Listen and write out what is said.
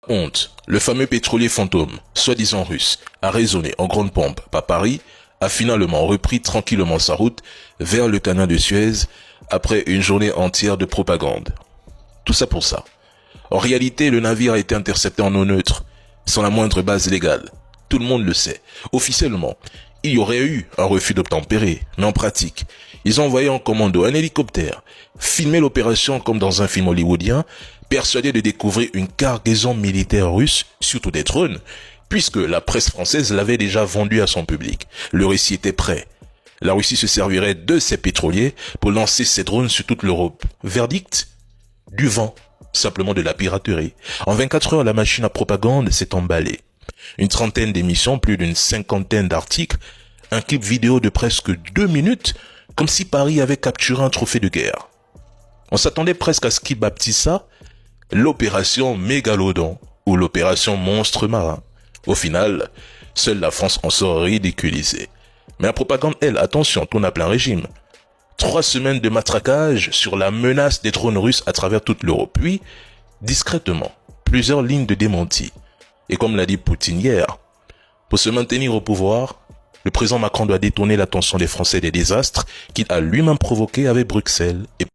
Honte, le fameux pétrolier fantôme, soi-disant russe, a résonné en grande pompe par Paris, a finalement repris tranquillement sa route vers le canal de Suez après une journée entière de propagande. Tout ça pour ça. En réalité, le navire a été intercepté en eau neutre, sans la moindre base légale. Tout le monde le sait. Officiellement, il y aurait eu un refus d'obtempérer, mais en pratique, ils ont envoyé en commando un hélicoptère, filmé l'opération comme dans un film hollywoodien, persuadé de découvrir une cargaison militaire russe, surtout des drones, puisque la presse française l'avait déjà vendu à son public. Le récit était prêt. La Russie se servirait de ses pétroliers pour lancer ses drones sur toute l'Europe. Verdict ? Du vent. Simplement de la piraterie. En 24 heures, la machine à propagande s'est emballée. Une trentaine d'émissions, plus d'une cinquantaine d'articles, un clip vidéo de presque 2 minutes, comme si Paris avait capturé un trophée de guerre. On s'attendait presque à ce qu'il baptise ça l'opération Mégalodon ou l'opération Monstre Marin. Au final, seule la France en sort ridiculisée. Mais la propagande, elle, attention, tourne à plein régime. 3 semaines de matraquage sur la menace des drones russes à travers toute l'Europe. Puis, discrètement, plusieurs lignes de démenti. Et comme l'a dit Poutine hier, pour se maintenir au pouvoir, le président Macron doit détourner l'attention des Français des désastres qu'il a lui-même provoqués avec Bruxelles et